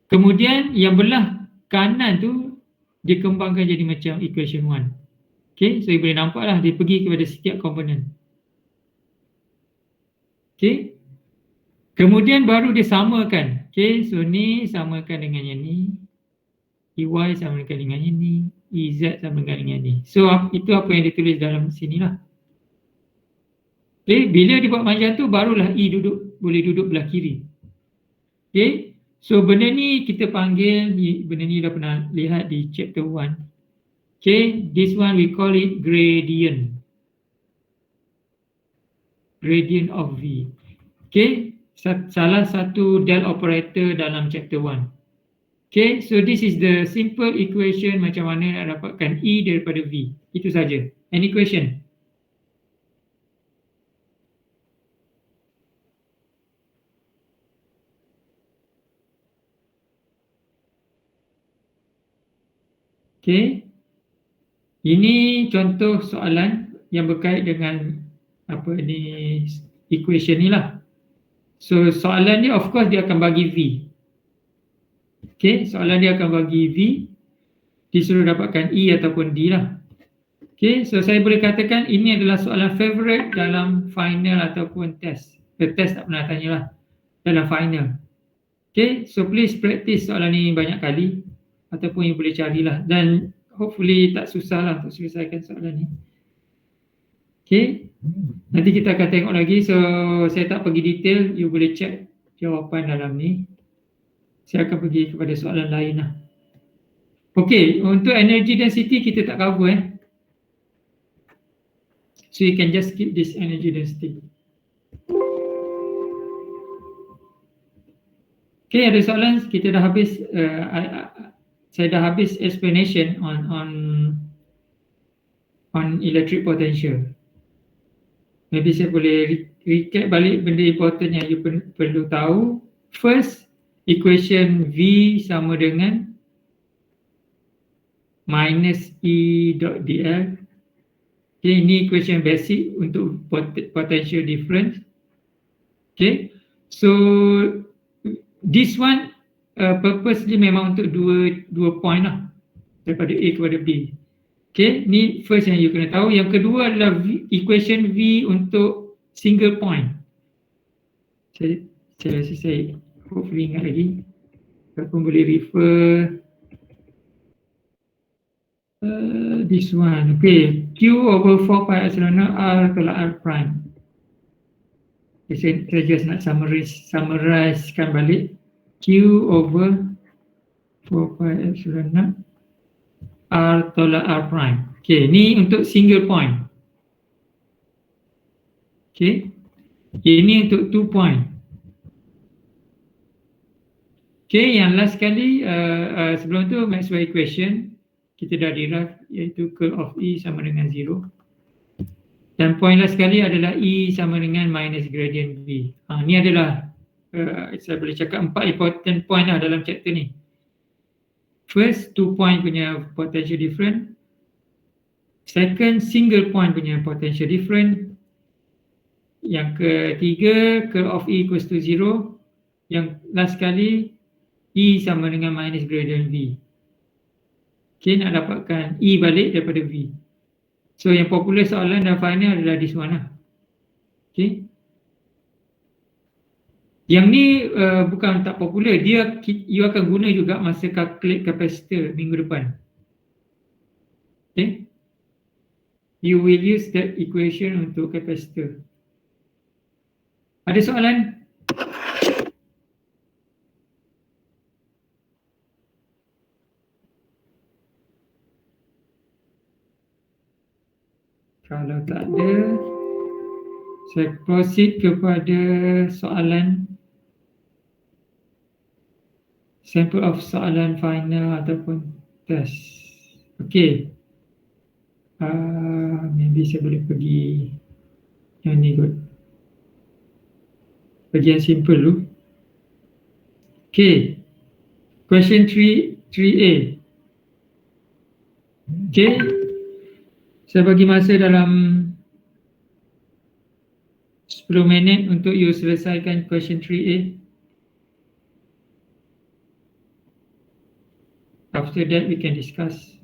kemudian yang belah kanan tu dia kembangkan jadi macam equation 1. Okay, so you boleh nampak lah dia pergi kepada setiap komponen. Okay, kemudian baru dia samakan. Okay, so ni samakan dengan yang ni, ey samakan dengan yang ni, ez samakan dengan ni. So itu apa yang ditulis dalam sini lah. Okay, bila dia buat macam tu barulah e boleh duduk belah kiri. Okay, so benda ni kita panggil, benda ni dah pernah lihat di chapter 1. Okay, this one we call it gradient. Gradient of V. Okay, salah satu del operator dalam chapter 1. Okay, so this is the simple equation macam mana nak dapatkan E daripada V. Itu saja. Any question? Okay. Ini contoh soalan yang berkait dengan apa ni, equation ni lah. So soalan dia of course dia akan bagi V. Okay, soalan dia akan bagi V, disuruh dapatkan E ataupun D lah. Okay, so saya boleh katakan ini adalah soalan favorite dalam final ataupun test. Test tak pernah tanya lah, dalam final. Okay, so please practice soalan ni banyak kali ataupun you boleh carilah, dan hopefully tak susah lah untuk selesaikan soalan ni. Okay, nanti kita akan tengok lagi. So saya tak pergi detail, you boleh check jawapan dalam ni. Saya akan pergi kepada soalan lain lah. Okay, untuk energy density kita tak cover so you can just skip this energy density. Okay, ada soalan? Kita dah habis, saya dah habis explanation on electric potential. Maybe saya boleh recap balik benda important yang you perlu tahu. First, equation V sama dengan minus E dot dl. Okay, ini equation basic untuk potential difference. Okay, so this one purposely memang untuk dua point lah, daripada A kepada B. Okay, ni first yang you kena tahu. Yang kedua adalah equation V untuk single point. Saya rasa saya hopefully ingat lagi. Ataupun boleh refer this one. Okay, Q over 4 pi epsilon R tolak R prime. Okay, saya just nak summarizekan balik. Q over 4 pi epsilon R tolak R prime. Okay, ni untuk single point. Okay, ini untuk 2 point. Okay, yang last kali sebelum tu Maxwell equation kita dah derive, iaitu curl of E sama dengan 0. Dan point last kali adalah E sama dengan minus gradient V. Ni adalah saya boleh cakap 4 important point lah dalam chapter ni. First, 2 point punya potential difference. Second, single point punya potential difference. Yang ketiga, curl of E equals to 0. Yang last kali, E sama dengan minus gradient V. Okay, nak dapatkan E balik daripada V. So yang popular soalan dan final adalah this one lah. Okay. Yang ni bukan tak popular, you akan guna juga masa calculate capacitor minggu depan. Okay. you will use that equation untuk capacitor. Ada soalan? Kalau tak ada, saya proceed kepada soalan sampel of soalan final ataupun test. Okey. Maybe saya boleh pergi yang ni kot. Pergi yang simple dulu. Okay. Question 3A. Okay. Saya bagi masa dalam 10 minit untuk you selesaikan question 3A. After that we can discuss.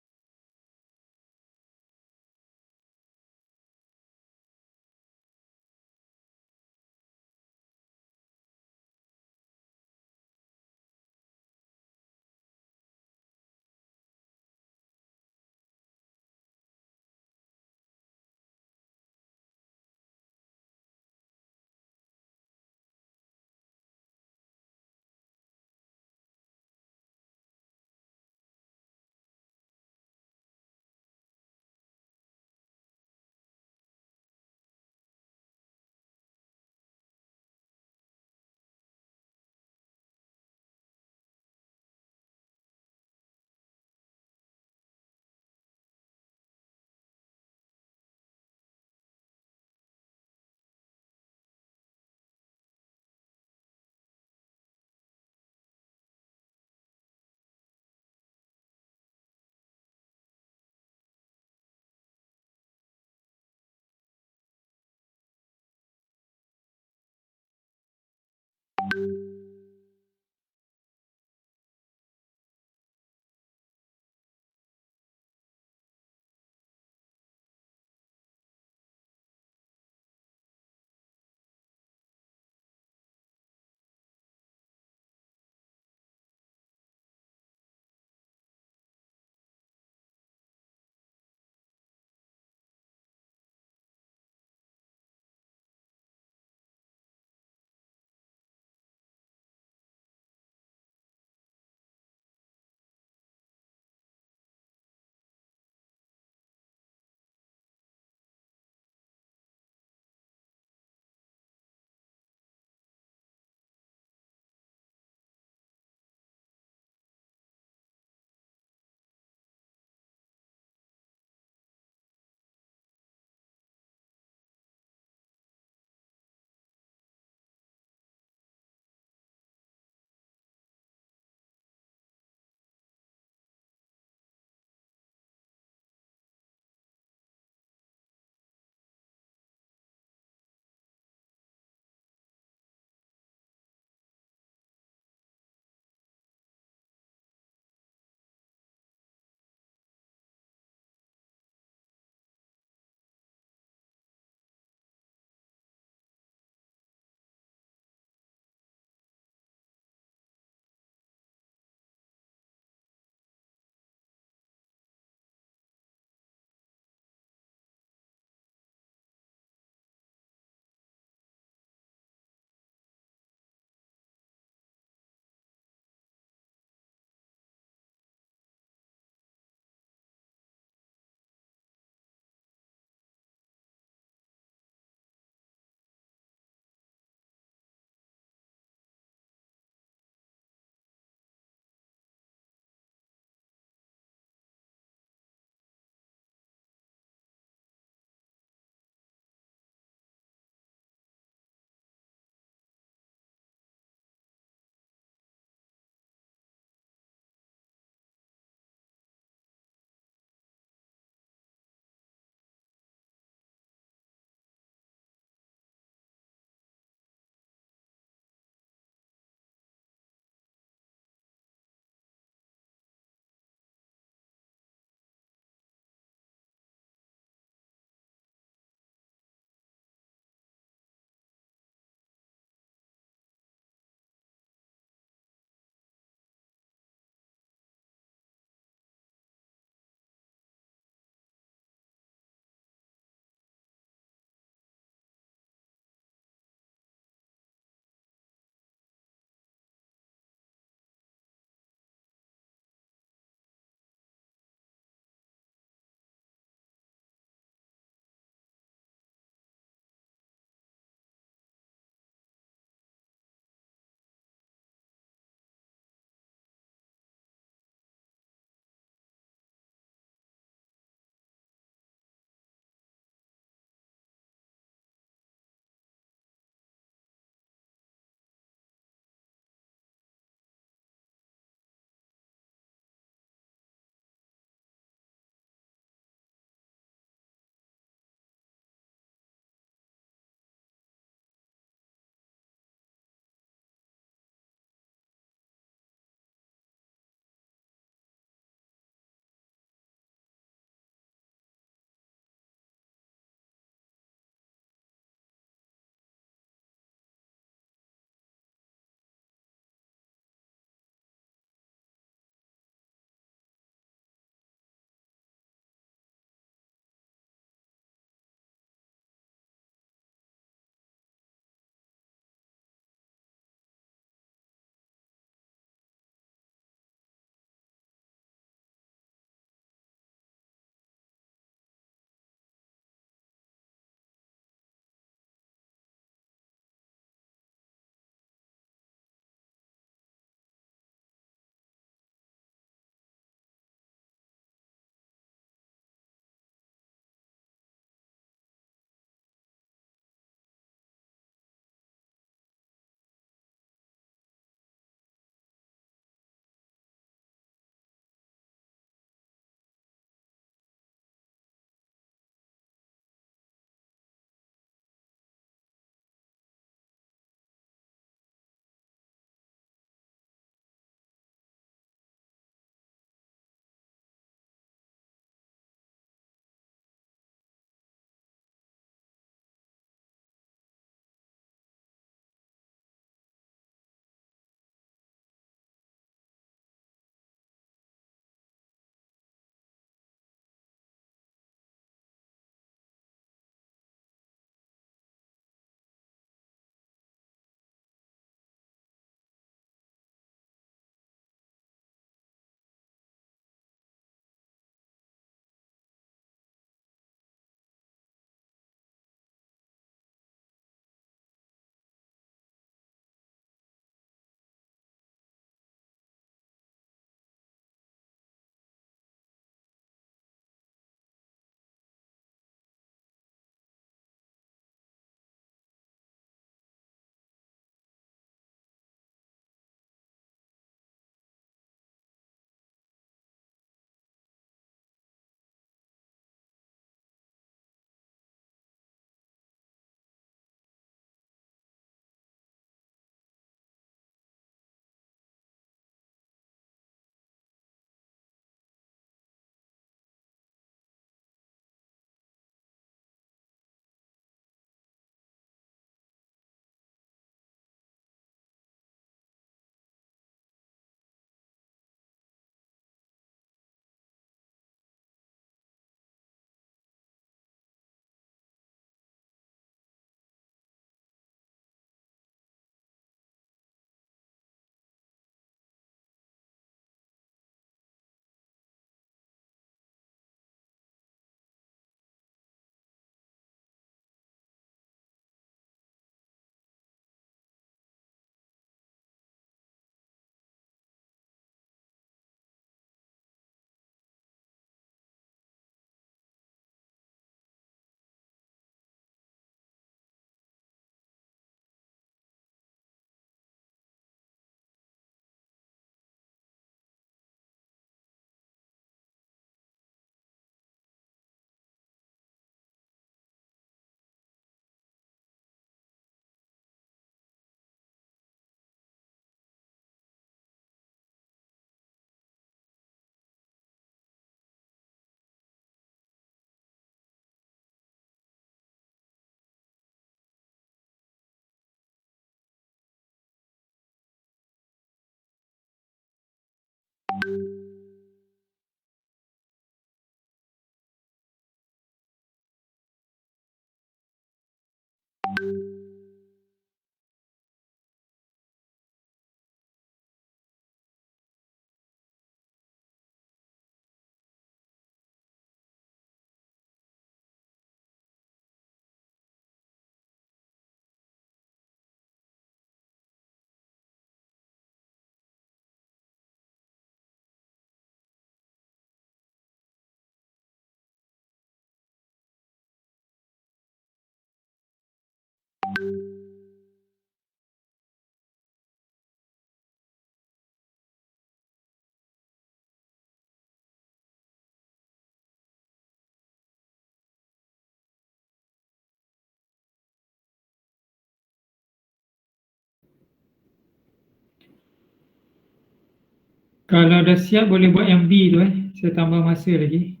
Kalau dah siap boleh buat yang B tu Saya tambah masa lagi.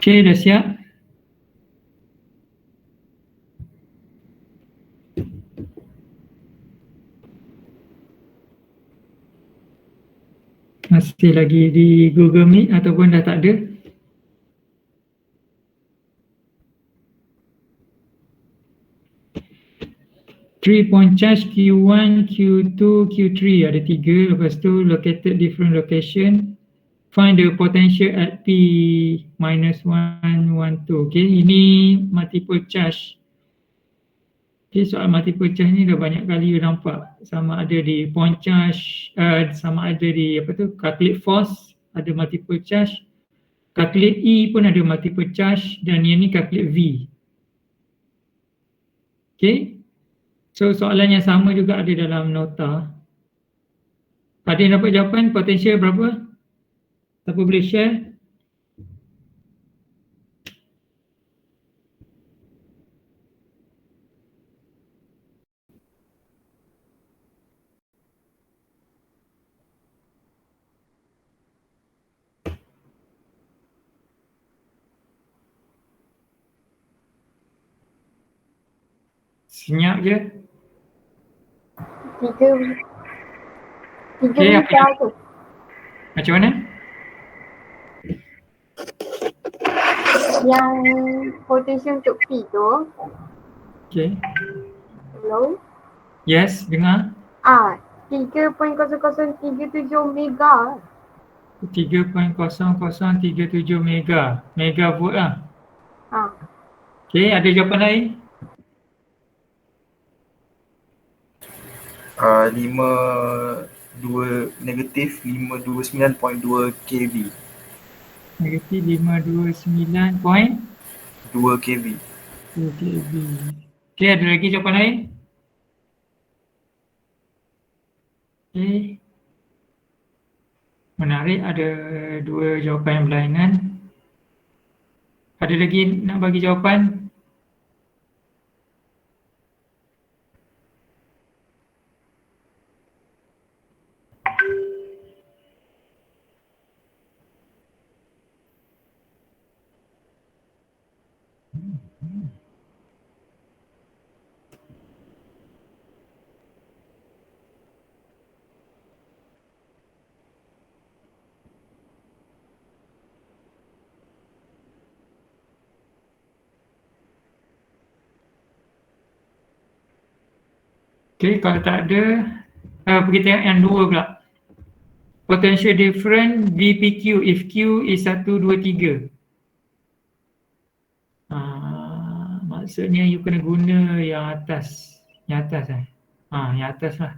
Okay, dah siap? Masih lagi di Google Meet ataupun dah tak ada? Three-point charge Q1, Q2, Q3 ada 3. Lepas tu located different location. Find the potential at P minus 1, 1, 2. Okay, ini multiple charge. Okay, soal multiple charge ni dah banyak kali you nampak. Sama ada di point charge, sama ada di apa tu, calculate force, ada multiple charge. Calculate E pun ada multiple charge dan yang ni calculate V. Okay. So soalan yang sama juga ada dalam nota. Ada yang dapat jawapan potential berapa? Siapa boleh share? Senyap je. Tiga Okey, apa meter tu. Macam mana? Yang potential untuk P tu. Okay. Hello? Yes, dengar. 3.0037 mega. 3.0037 mega. Megavolt lah. Ah. Okay, ada jawapan lain? 529.2 kV. Negatif 529.2 2 kV. kV. Okay, ada lagi jawapan lain? Okay. Menarik, ada 2 jawapan yang berlainan. Ada lagi nak bagi jawapan? Okay, kalau tak ada, pergi tengok yang 2 pula. Potential difference VPQ if Q is 1, 2, 3. Maksudnya you kena guna yang atas. Yang atas yang atas lah.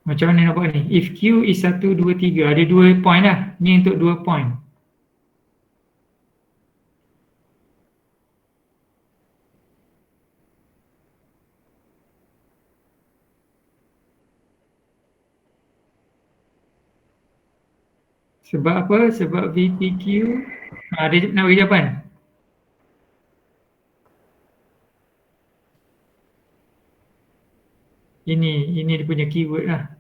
Macam mana nak buat ni? If Q is 1, 2, 3. Ada 2 point lah. Ni untuk 2 point. Sebab apa? Sebab VPQ. Ada nak bagi jawapan? Ini dia punya keyword lah.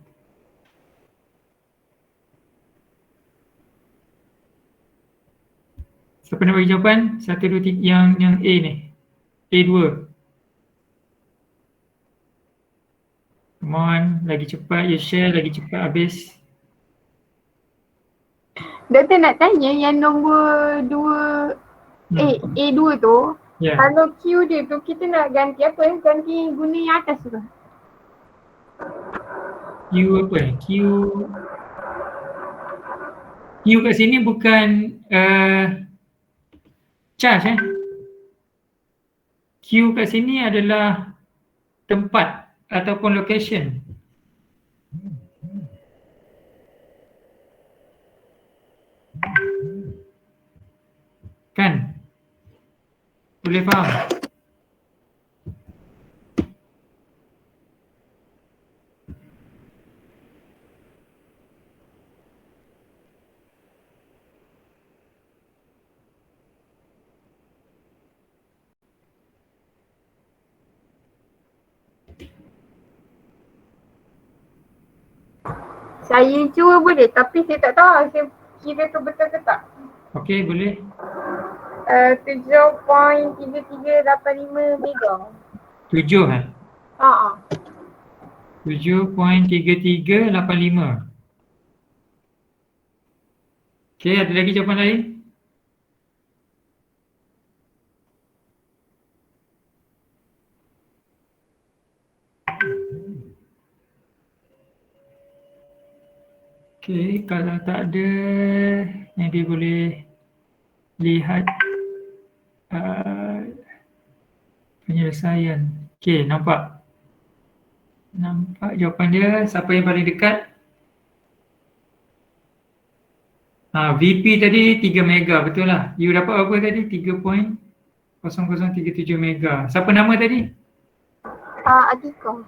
Siapa nak bagi jawapan? 1, 2, 3 yang A ni. A2. Come on, lagi cepat you share, lagi cepat habis. Doktor nak tanya yang nombor 2 A2 tu. Ya. Kalau Q dia tu kita nak ganti apa? Ganti guna yang atas tu. Q apa? Q kat sini bukan charge Q kat sini adalah tempat ataupun location. Kan? Boleh faham? Saya cuba boleh tapi saya tak tahu saya kira tu betul ke tak? Okey, boleh. 7.3385 mega. 7 Haa. 7.3385. Okey, ada lagi jawapan lain? Okey, kalau tak ada, maybe boleh lihat penyelesaian. Okey, nampak? Nampak jawapan dia. Siapa yang paling dekat? VP tadi 3 mega, betul lah. You dapat apa tadi? 3.0037 mega. Siapa nama tadi? Atika.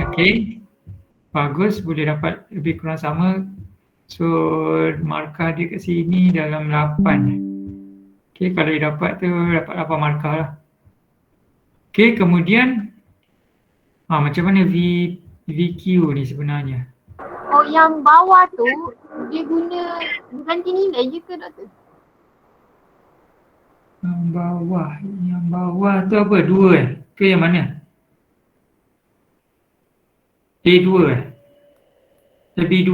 Okey. Bagus, boleh dapat lebih kurang sama. So, markah dia kat sini dalam 8. Okey, kalau dia dapat tu, dapat 8 markah lah. Okey, kemudian macam mana VQ ni sebenarnya? Oh, yang bawah tu dia guna ganti nilai je ke doktor? Yang bawah tu apa? 2 ke yang mana? A2 B2.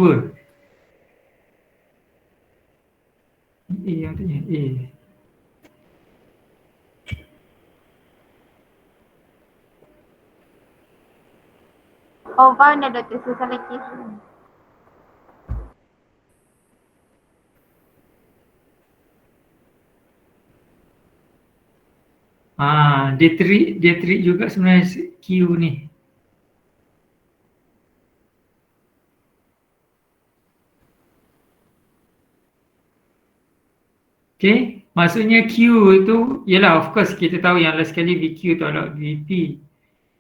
A yang tanya A. Oh, faham dah doktor, saya salah kira. Dia treat juga sebenarnya Q ni. Okay, maksudnya Q itu, ialah of course kita tahu yang last sekali VQ tu adalah VP.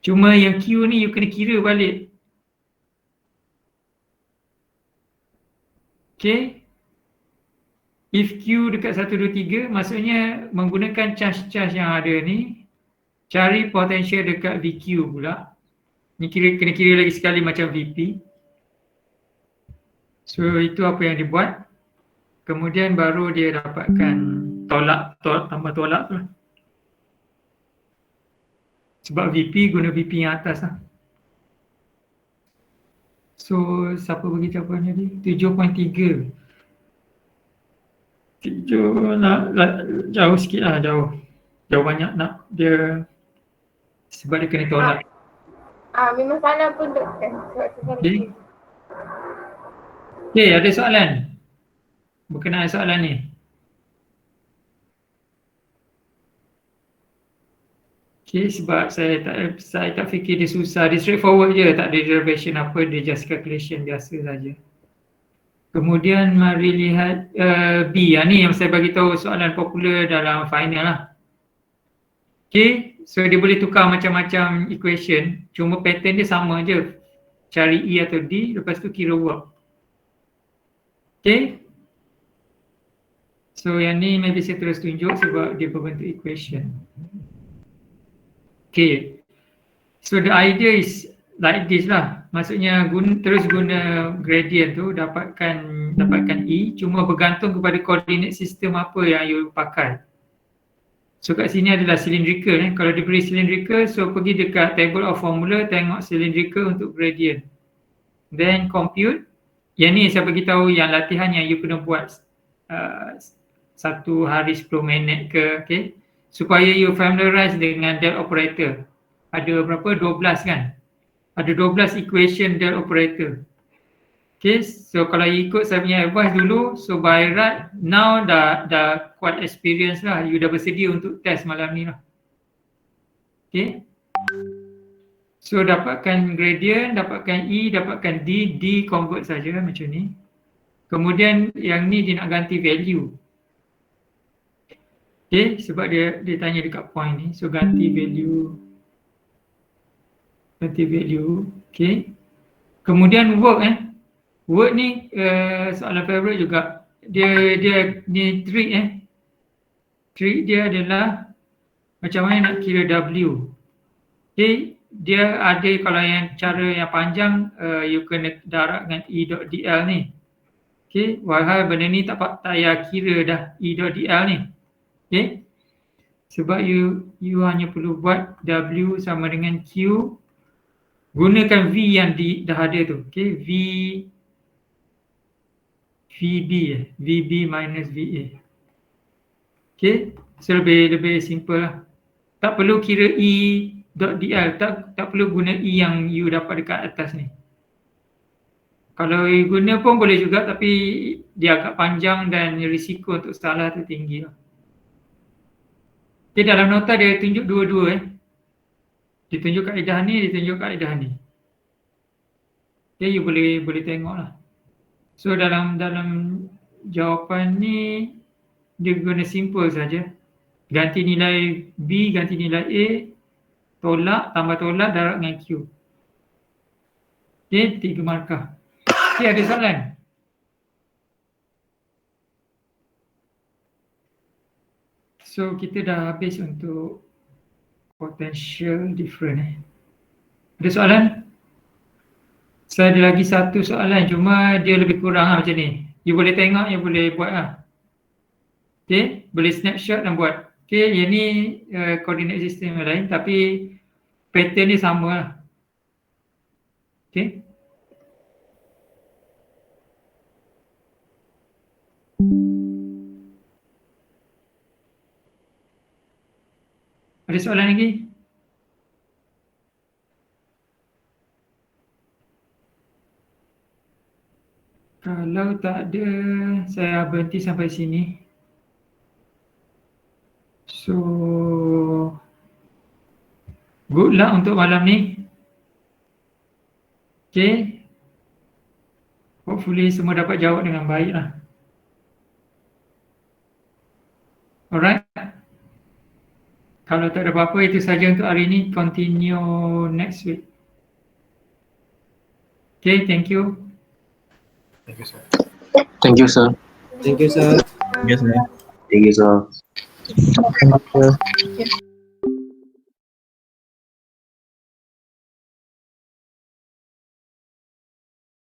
Cuma yang Q ni you kena kira balik. Okay, if Q dekat 1, 2, 3, maksudnya menggunakan charge-charge yang ada ni, cari potential dekat VQ pula. Ni kena kira lagi sekali macam VP. So itu apa yang dibuat. Kemudian baru dia dapatkan tambah tolak tu lah. Sebab VP guna VP yang atas lah. So siapa bagi jawapan tadi? 7.3. 7 jauh sikit lah, jauh banyak nak dia, sebab dia kena tolak. Memang salah pun doktor. Okay, ada soalan berkenaan soalan ni? Okay, sebab saya tak fikir dia susah. Dia straightforward je, tak ada derivation apa, dia just calculation biasa saja. Kemudian mari lihat B. Ni yang saya bagi tahu soalan popular dalam final lah. Okay, so dia boleh tukar macam-macam equation, cuma pattern dia sama je. Cari E atau D, lepas tu kira work. Okay. So yang ni maybe saya terus tunjuk sebab dia berbentuk equation. Okay. So the idea is like this lah. Maksudnya terus guna gradient tu dapatkan E, cuma bergantung kepada coordinate system apa yang you pakai. So kat sini adalah cylindrical. Kalau diberi cylindrical, so pergi dekat table of formula, tengok cylindrical untuk gradient. Then compute. Yang ni saya beritahu yang latihan yang you kena buat 1 hari 10 minit ke, okay? Supaya you familiarize dengan del operator. Ada berapa? 12 kan? Ada 12 equation del operator. Okay, so kalau you ikut saya punya advice dulu, so by right now dah quite experience lah. You dah bersedia untuk test malam ni lah. Okay. So dapatkan gradient, dapatkan E, dapatkan D, D convert saja macam ni. Kemudian yang ni dia nak ganti value. Okay, sebab dia tanya dekat point ni. So ganti value. Okay. Kemudian work work ni soalan favorite juga. Dia ni trick trick dia adalah macam mana nak kira W. Okay, dia ada kalau yang cara yang panjang you kena darab dengan E.dl ni. Okay, walhal benda ni tak payah kira dah E.dl ni. Okay, sebab you hanya perlu buat W sama dengan Q, gunakan V yang dah ada tu. Okay, VB minus VA. Okay, so lebih simple lah. Tak perlu kira E.dl, tak perlu guna E yang you dapat dekat atas ni. Kalau you guna pun boleh juga, tapi dia agak panjang dan risiko untuk salah tu tinggi lah. Okay, dalam nota dia tunjuk dua-dua Dia tunjuk kaedah ni, dia tunjuk kaedah ni. Okay, you boleh tengok lah. So dalam jawapan ni dia guna simple saja. Ganti nilai B, ganti nilai A, tolak, tambah tolak, darab dengan Q. Okay, 3 markah. Okay, ada soalan? So kita dah habis untuk potential different Ada soalan? Saya ada lagi satu soalan, cuma dia lebih kurang lah macam ni. You boleh tengok, you boleh buat lah. Okay, boleh snapshot dan buat. Okay, yang ni coordinate system yang lain, tapi pattern ni sama lah. Okay. Ada soalan lagi? Kalau tak ada, saya berhenti sampai sini. So, good luck untuk malam ni. Okay. Hopefully semua dapat jawab dengan baik lah. Alright. Kalau tak ada apa-apa, itu saja untuk hari ini. Continue next week. Okay, thank you. Thank you, sir. Thank you, sir. Thank you, sir. Thank you, sir.